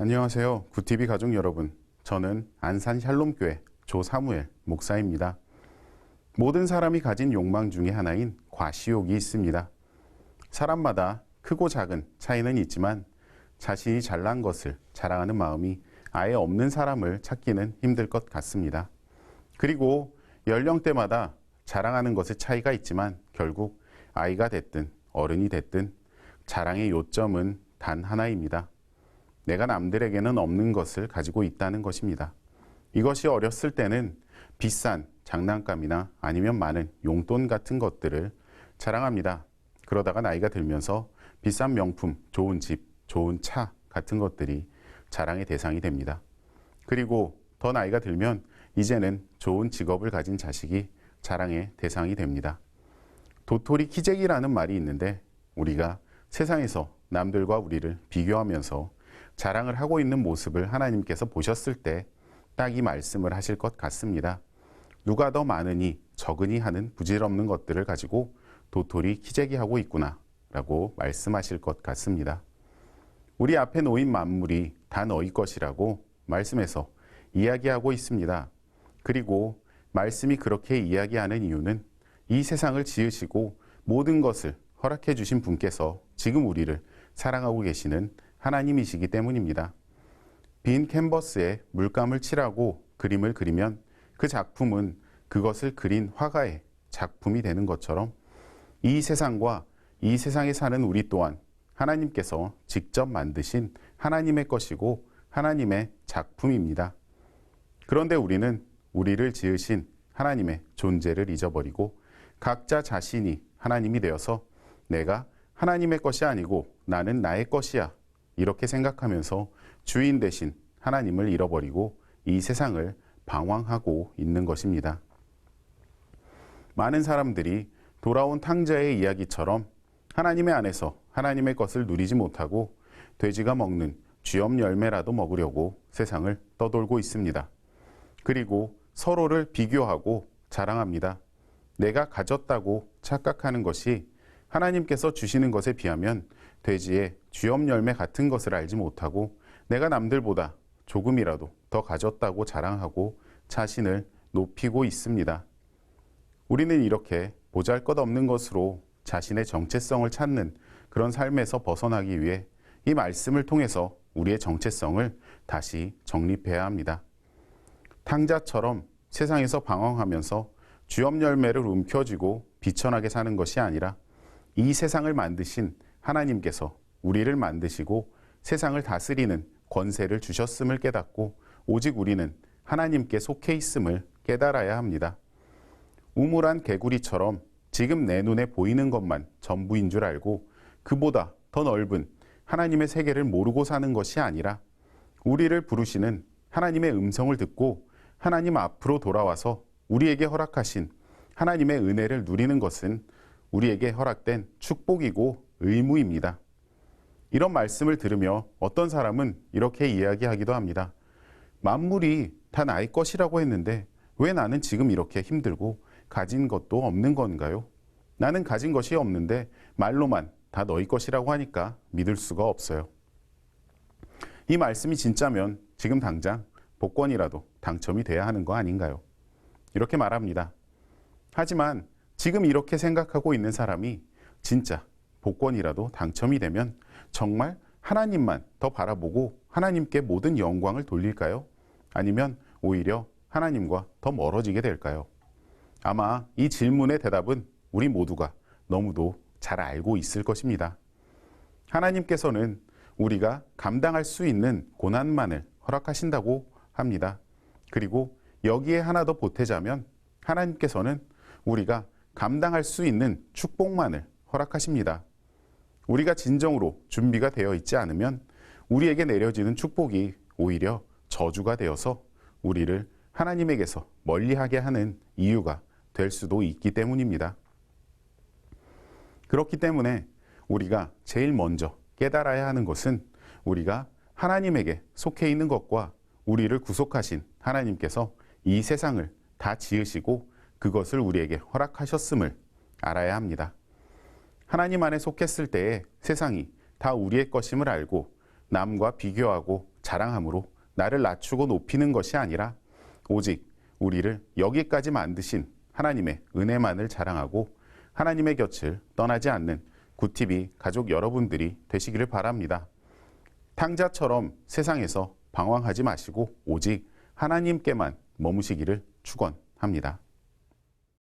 안녕하세요. 구티비 가족 여러분. 저는 안산 샬롬교회 조사무엘 목사입니다. 모든 사람이 가진 욕망 중에 하나인 과시욕이 있습니다. 사람마다 크고 작은 차이는 있지만 자신이 잘난 것을 자랑하는 마음이 아예 없는 사람을 찾기는 힘들 것 같습니다. 그리고 연령대마다 자랑하는 것의 차이가 있지만 결국 아이가 됐든 어른이 됐든 자랑의 요점은 단 하나입니다. 내가 남들에게는 없는 것을 가지고 있다는 것입니다. 이것이 어렸을 때는 비싼 장난감이나 아니면 많은 용돈 같은 것들을 자랑합니다. 그러다가 나이가 들면서 비싼 명품, 좋은 집, 좋은 차 같은 것들이 자랑의 대상이 됩니다. 그리고 더 나이가 들면 이제는 좋은 직업을 가진 자식이 자랑의 대상이 됩니다. 도토리 키재기라는 말이 있는데 우리가 세상에서 남들과 우리를 비교하면서 자랑을 하고 있는 모습을 하나님께서 보셨을 때 딱 이 말씀을 하실 것 같습니다. 누가 더 많으니 적으니 하는 부질없는 것들을 가지고 도토리 키재기 하고 있구나 라고 말씀하실 것 같습니다. 우리 앞에 놓인 만물이 다 너희 것이라고 말씀에서 이야기하고 있습니다. 그리고 말씀이 그렇게 이야기하는 이유는 이 세상을 지으시고 모든 것을 허락해 주신 분께서 지금 우리를 사랑하고 계시는 하나님이시기 때문입니다. 빈 캔버스에 물감을 칠하고 그림을 그리면 그 작품은 그것을 그린 화가의 작품이 되는 것처럼 이 세상과 이 세상에 사는 우리 또한 하나님께서 직접 만드신 하나님의 것이고 하나님의 작품입니다. 그런데 우리는 우리를 지으신 하나님의 존재를 잊어버리고 각자 자신이 하나님이 되어서 내가 하나님의 것이 아니고 나는 나의 것이야 이렇게 생각하면서 주인 대신 하나님을 잃어버리고 이 세상을 방황하고 있는 것입니다. 많은 사람들이 돌아온 탕자의 이야기처럼 하나님의 안에서 하나님의 것을 누리지 못하고 돼지가 먹는 쥐염 열매라도 먹으려고 세상을 떠돌고 있습니다. 그리고 서로를 비교하고 자랑합니다. 내가 가졌다고 착각하는 것이 하나님께서 주시는 것에 비하면 돼지의 쥐염 열매 같은 것을 알지 못하고 내가 남들보다 조금이라도 더 가졌다고 자랑하고 자신을 높이고 있습니다. 우리는 이렇게 보잘것없는 것으로 자신의 정체성을 찾는 그런 삶에서 벗어나기 위해 이 말씀을 통해서 우리의 정체성을 다시 정립해야 합니다. 탕자처럼 세상에서 방황하면서 쥐염 열매를 움켜쥐고 비천하게 사는 것이 아니라 이 세상을 만드신 하나님께서 우리를 만드시고 세상을 다스리는 권세를 주셨음을 깨닫고 오직 우리는 하나님께 속해 있음을 깨달아야 합니다. 우물한 개구리처럼 지금 내 눈에 보이는 것만 전부인 줄 알고 그보다 더 넓은 하나님의 세계를 모르고 사는 것이 아니라 우리를 부르시는 하나님의 음성을 듣고 하나님 앞으로 돌아와서 우리에게 허락하신 하나님의 은혜를 누리는 것은 우리에게 허락된 축복이고 의무입니다. 이런 말씀을 들으며 어떤 사람은 이렇게 이야기하기도 합니다. 만물이 다 나의 것이라고 했는데 왜 나는 지금 이렇게 힘들고 가진 것도 없는 건가요? 나는 가진 것이 없는데 말로만 다 너희 것이라고 하니까 믿을 수가 없어요. 이 말씀이 진짜면 지금 당장 복권이라도 당첨이 돼야 하는 거 아닌가요? 이렇게 말합니다. 하지만 지금 이렇게 생각하고 있는 사람이 진짜 복권이라도 당첨이 되면 정말 하나님만 더 바라보고 하나님께 모든 영광을 돌릴까요? 아니면 오히려 하나님과 더 멀어지게 될까요? 아마 이 질문의 대답은 우리 모두가 너무도 잘 알고 있을 것입니다. 하나님께서는 우리가 감당할 수 있는 고난만을 허락하신다고 합니다. 그리고 여기에 하나 더 보태자면 하나님께서는 우리가 감당할 수 있는 축복만을 허락하십니다. 우리가 진정으로 준비가 되어 있지 않으면 우리에게 내려지는 축복이 오히려 저주가 되어서 우리를 하나님에게서 멀리하게 하는 이유가 될 수도 있기 때문입니다. 그렇기 때문에 우리가 제일 먼저 깨달아야 하는 것은 우리가 하나님에게 속해 있는 것과 우리를 구속하신 하나님께서 이 세상을 다 지으시고 그것을 우리에게 허락하셨음을 알아야 합니다. 하나님 안에 속했을 때에 세상이 다 우리의 것임을 알고 남과 비교하고 자랑함으로 나를 낮추고 높이는 것이 아니라 오직 우리를 여기까지 만드신 하나님의 은혜만을 자랑하고 하나님의 곁을 떠나지 않는 굿TV 가족 여러분들이 되시기를 바랍니다. 탕자처럼 세상에서 방황하지 마시고 오직 하나님께만 머무시기를 축원합니다.